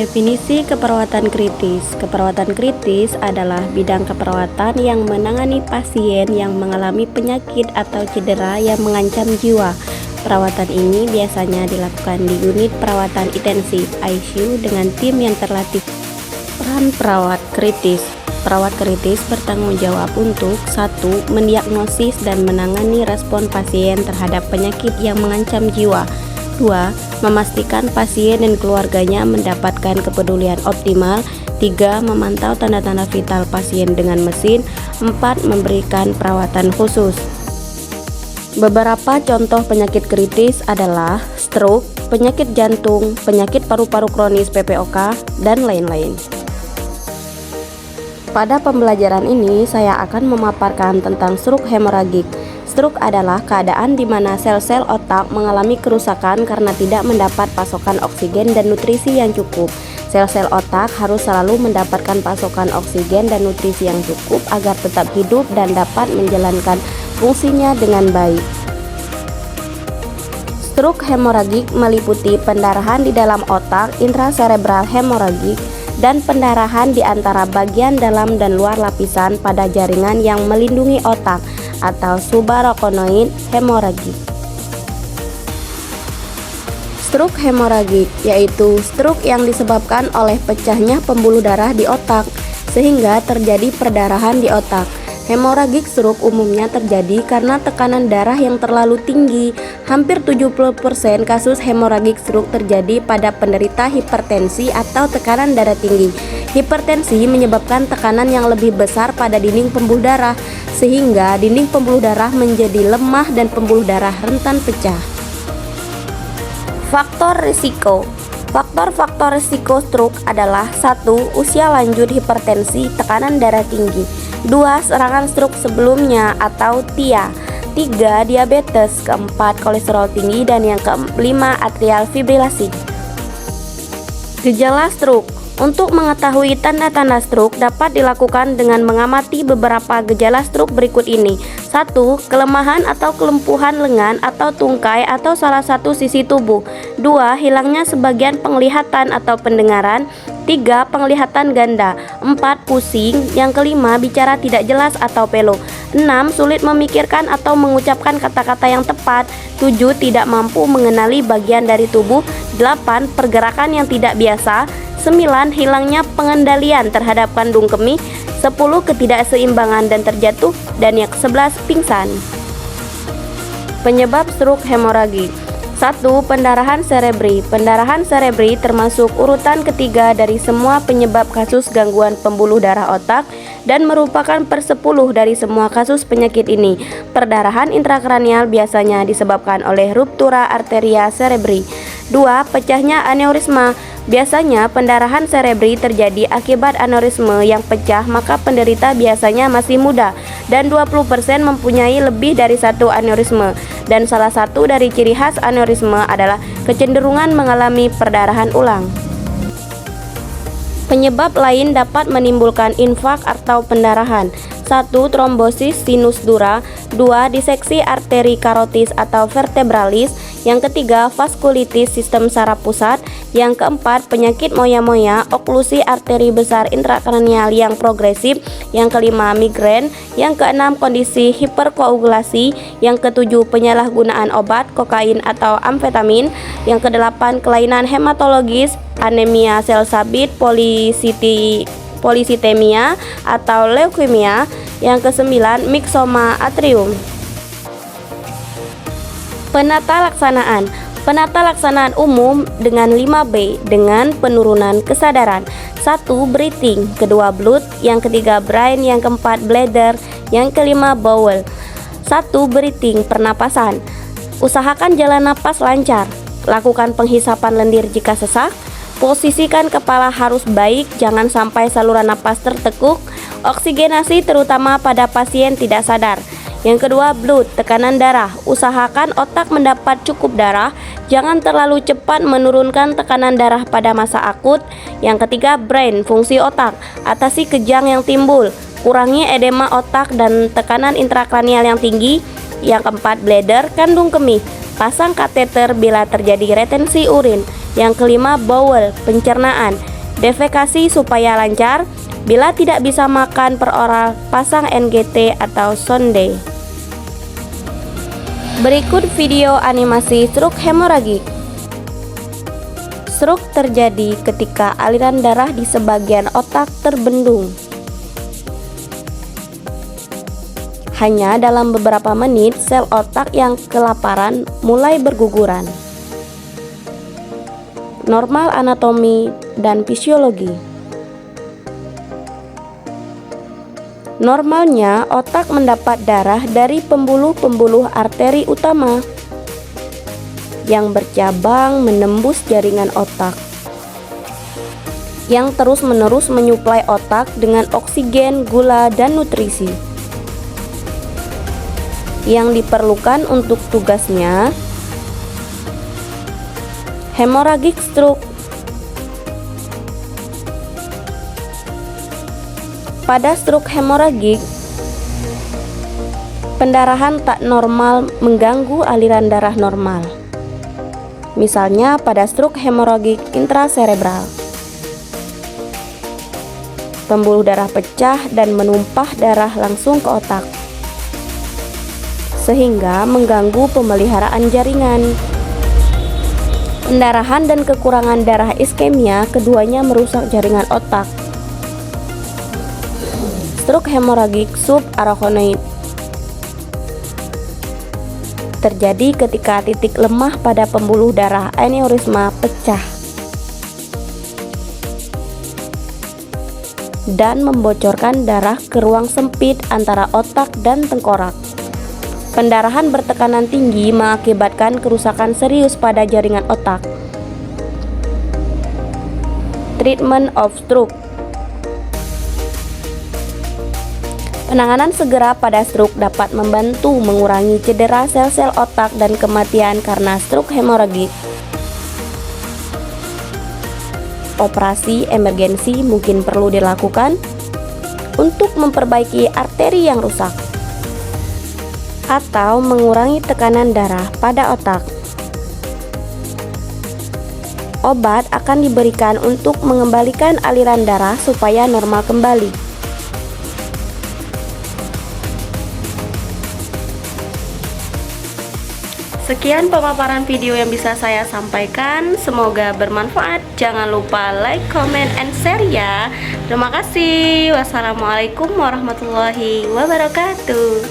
Definisi keperawatan kritis. Keperawatan kritis adalah bidang keperawatan yang menangani pasien yang mengalami penyakit atau cedera yang mengancam jiwa. Perawatan ini biasanya dilakukan di unit perawatan intensif (ICU) dengan tim yang terlatih. Peran perawat kritis. Perawat kritis bertanggung jawab untuk 1. Mendiagnosis dan menangani respon pasien terhadap penyakit yang mengancam jiwa. 2. Memastikan pasien dan keluarganya mendapatkan kepedulian optimal. 3. Memantau tanda-tanda vital pasien dengan mesin. 4. Memberikan perawatan khusus. Beberapa contoh penyakit kritis adalah stroke, penyakit jantung, penyakit paru-paru kronis (PPOK), dan lain-lain. Pada pembelajaran ini, saya akan memaparkan tentang stroke hemoragik. Stroke adalah keadaan di mana sel-sel otak mengalami kerusakan karena tidak mendapat pasokan oksigen dan nutrisi yang cukup. Sel-sel otak harus selalu mendapatkan pasokan oksigen dan nutrisi yang cukup agar tetap hidup dan dapat menjalankan fungsinya dengan baik. Stroke hemoragik meliputi pendarahan di dalam otak, intracerebral hemoragik, dan pendarahan di antara bagian dalam dan luar lapisan pada jaringan yang melindungi otak atau subarachnoid hemoragik. Stroke hemoragik yaitu stroke yang disebabkan oleh pecahnya pembuluh darah di otak sehingga terjadi perdarahan di otak. Hemoragik stroke umumnya terjadi karena tekanan darah yang terlalu tinggi. Hampir 70% kasus hemoragik stroke terjadi pada penderita hipertensi atau tekanan darah tinggi. Hipertensi menyebabkan tekanan yang lebih besar pada dinding pembuluh darah, sehingga dinding pembuluh darah menjadi lemah dan pembuluh darah rentan pecah. Faktor risiko. Faktor-faktor risiko stroke adalah 1. Usia lanjut, hipertensi, tekanan darah tinggi. 2. Serangan stroke sebelumnya atau TIA. 3. Diabetes. 4. Kolesterol tinggi. Dan yang ke-5 atrial fibrilasi. Gejala stroke. Untuk mengetahui tanda-tanda stroke dapat dilakukan dengan mengamati beberapa gejala stroke berikut ini. 1. Kelemahan atau kelumpuhan lengan atau tungkai atau salah satu sisi tubuh. 2. Hilangnya sebagian penglihatan atau pendengaran. 3. Penglihatan ganda. 4. Pusing. Yang ke-5 bicara tidak jelas atau pelo. 6. Sulit memikirkan atau mengucapkan kata-kata yang tepat. 7. Tidak mampu mengenali bagian dari tubuh. 8. Pergerakan yang tidak biasa. 9. Hilangnya pengendalian terhadap kandung kemih. 10. Ketidakseimbangan dan terjatuh. Dan yang ke-11 pingsan. Penyebab stroke hemoragik. 1. Pendarahan cerebri. Pendarahan cerebri termasuk urutan ketiga dari semua penyebab kasus gangguan pembuluh darah otak dan merupakan per-10 dari semua kasus penyakit ini. Perdarahan intrakranial biasanya disebabkan oleh ruptura arteria cerebri. 2. Pecahnya aneurisma. Biasanya pendarahan cerebri terjadi akibat aneurisme yang pecah, maka penderita biasanya masih muda dan 20% mempunyai lebih dari satu aneurisme. Dan salah satu dari ciri khas aneurisme adalah kecenderungan mengalami perdarahan ulang. Penyebab lain dapat menimbulkan infak atau pendarahan. 1. Trombosis sinus dura. 2. Diseksi arteri karotis atau vertebralis. Yang ketiga, vaskulitis sistem saraf pusat. Yang keempat, penyakit moya-moya, oklusi arteri besar intrakranial yang progresif. Yang kelima, migrain. Yang keenam, kondisi hiperkoagulasi. Yang ketujuh, penyalahgunaan obat, kokain atau amfetamin. Yang kedelapan, kelainan hematologis, anemia sel sabit, polisitemia atau leukemia. Yang kesembilan, myxoma atrium. Penata laksanaan. Penata laksanaan umum dengan 5B dengan penurunan kesadaran. 1. Breathing. 2. Blood. Yang ketiga brain. Yang keempat bladder. Yang kelima bowel. 1. Breathing. Pernapasan. Usahakan jalan napas lancar. Lakukan penghisapan lendir jika sesak. Posisikan kepala harus baik, jangan sampai saluran napas tertekuk. Oksigenasi terutama pada pasien tidak sadar. Yang kedua, blood, tekanan darah. Usahakan otak mendapat cukup darah. Jangan terlalu cepat menurunkan tekanan darah pada masa akut. Yang ketiga, brain, fungsi otak. Atasi kejang yang timbul. Kurangi edema otak dan tekanan intrakranial yang tinggi. Yang keempat, bladder, kandung kemih. Pasang kateter bila terjadi retensi urin. Yang kelima, bowel, pencernaan. Defekasi supaya lancar. Bila tidak bisa makan per oral, pasang NGT atau sonde. Berikut video animasi stroke hemoragik. Stroke terjadi ketika aliran darah di sebagian otak terbendung. Hanya dalam beberapa menit, sel otak yang kelaparan mulai berguguran. Normal anatomi dan fisiologi. Normalnya, otak mendapat darah dari pembuluh-pembuluh arteri utama yang bercabang menembus jaringan otak, yang terus-menerus menyuplai otak dengan oksigen, gula, dan nutrisi yang diperlukan untuk tugasnya. Hemorrhagic stroke. Pada stroke hemorragik, pendarahan tak normal mengganggu aliran darah normal. Misalnya pada stroke hemorragik intraserebral, pembuluh darah pecah dan menumpah darah langsung ke otak, sehingga mengganggu pemeliharaan jaringan. Pendarahan dan kekurangan darah iskemia, keduanya merusak jaringan otak. Stroke hemorragik subarachnoid terjadi ketika titik lemah pada pembuluh darah aneurisma pecah dan membocorkan darah ke ruang sempit antara otak dan tengkorak. Pendarahan bertekanan tinggi mengakibatkan kerusakan serius pada jaringan otak. Treatment of stroke. Penanganan segera pada stroke dapat membantu mengurangi cedera sel-sel otak dan kematian karena stroke hemorragik. Operasi emergensi mungkin perlu dilakukan untuk memperbaiki arteri yang rusak atau mengurangi tekanan darah pada otak. Obat akan diberikan untuk mengembalikan aliran darah supaya normal kembali. Sekian pemaparan video yang bisa saya sampaikan, semoga bermanfaat. Jangan lupa like, comment, and share ya. Terima kasih. Wassalamualaikum warahmatullahi wabarakatuh.